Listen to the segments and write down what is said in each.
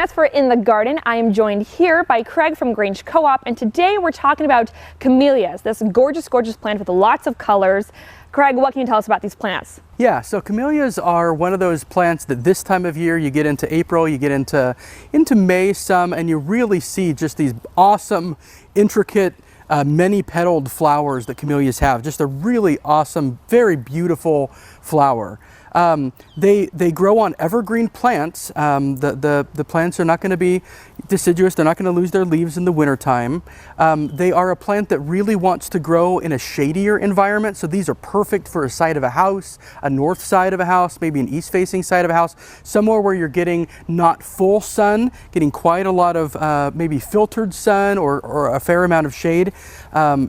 As for In the Garden, I am joined here by Craig from Grange Co-op, and today we're talking about camellias, this gorgeous, gorgeous plant with lots of colors. Craig, what can you tell us about these plants? Yeah, so camellias are one of those plants that this time of year, you get into April, you get into May some, and you really see just these awesome, intricate, many-petaled flowers that camellias have. Just a really awesome, very beautiful flower. They grow on evergreen plants. The plants are not going to be deciduous. They're not going to lose their leaves in the wintertime. They are a plant that really wants to grow in a shadier environment. So these are perfect for a side of a house, a north side of a house, maybe an east-facing side of a house, somewhere where you're getting not full sun, getting quite a lot of maybe filtered sun or a fair amount of shade.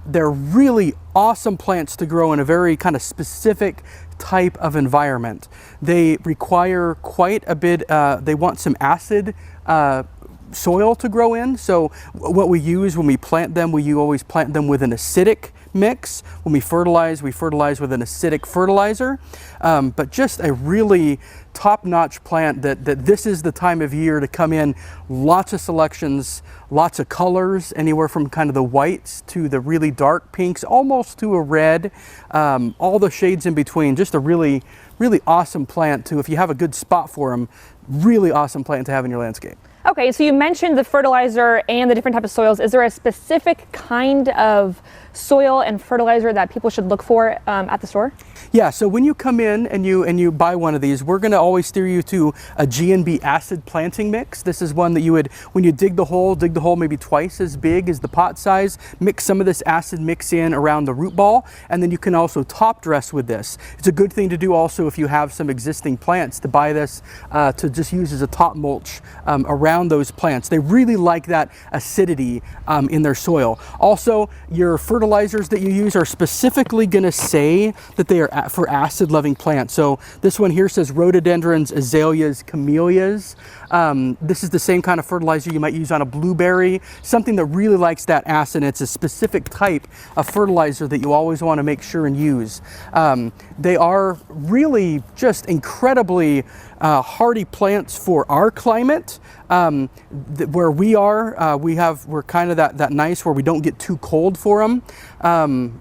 They're really awesome plants to grow in a very kind of specific type of environment. They require quite a bit, they want some acid soil to grow in. So what we use when we plant them, we always plant them with an acidic mix. When we fertilize with an acidic fertilizer. But just a really top-notch plant that this is the time of year to come in. Lots of selections, lots of colors, anywhere from kind of the whites to the really dark pinks, almost to a red, all the shades in between. Just a really, really awesome plant to, if you have a good spot for them, really awesome plant to have in your landscape. Okay, so you mentioned the fertilizer and the different type of soils. Is there a specific kind of soil and fertilizer that people should look for at the store? Yeah, so when you come in and you buy one of these, we're going to always steer you to a G&B acid planting mix. This is one that you would, when you dig the hole maybe twice as big as the pot size, mix some of this acid mix in around the root ball, and then you can also top dress with this. It's a good thing to do also if you have some existing plants, to buy this to just use as a top mulch around those plants. They really like that acidity in their soil. Also, your fertilizers that you use are specifically going to say that they are for acid-loving plants. So this one here says rhododendrons, azaleas, camellias. This is the same kind of fertilizer you might use on a blueberry, something that really likes that acid. It's a specific type of fertilizer that you always want to make sure and use. They are really just incredibly hardy plants for our climate. Where we are, we're kind of that nice where we don't get too cold for them.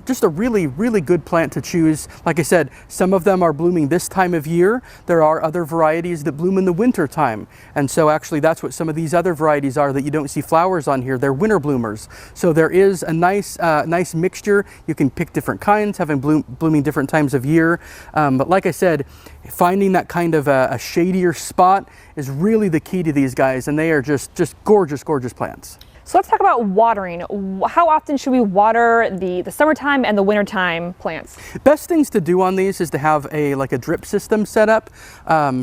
Just a really, really good plant to choose. Like I said, some of them are blooming this time of year. There are other varieties that bloom in the winter time. And so actually that's what some of these other varieties are that you don't see flowers on here. They're winter bloomers. So there is a nice mixture. You can pick different kinds, having blooming different times of year. But like I said, finding that kind of a shadier spot is really the key to these guys, and they are just gorgeous, gorgeous plants. So let's talk about watering. How often should we water the summertime and the wintertime plants? Best things to do on these is to have a drip system set up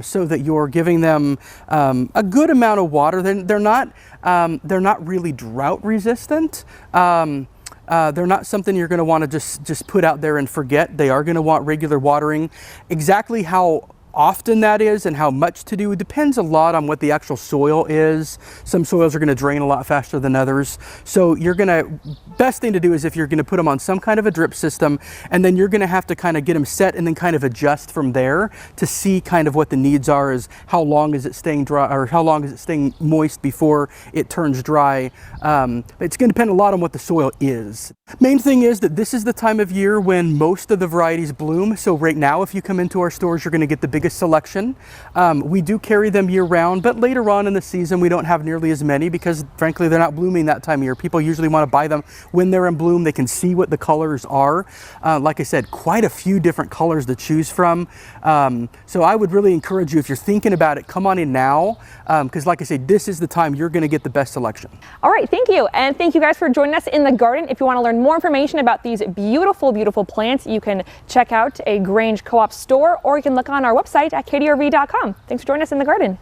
so that you're giving them a good amount of water. They're not really drought resistant. They're not something you're going to want to just put out there and forget. They are going to want regular watering. Exactly how often that is and how much to do depends a lot on what the actual soil is. Some soils are going to drain a lot faster than others. So best thing to do is if you're going to put them on some kind of a drip system, and then you're going to have to kind of get them set and then kind of adjust from there to see kind of what the needs are, is how long is it staying dry or how long is it staying moist before it turns dry. It's going to depend a lot on what the soil is. Main thing is that this is the time of year when most of the varieties bloom. So right now, if you come into our stores, you're going to get the biggest selection. We do carry them year round, but later on in the season we don't have nearly as many because frankly they're not blooming that time of year. People usually want to buy them when they're in bloom. They can see what the colors are. Like I said, quite a few different colors to choose from. So I would really encourage you, if you're thinking about it, come on in now because like I said, this is the time you're going to get the best selection. All right, thank you. And thank you guys for joining us in the garden. If you want to learn more information about these beautiful, beautiful plants, you can check out a Grange Co-op store, or you can look on our website at kdrv.com. Thanks for joining us in the garden.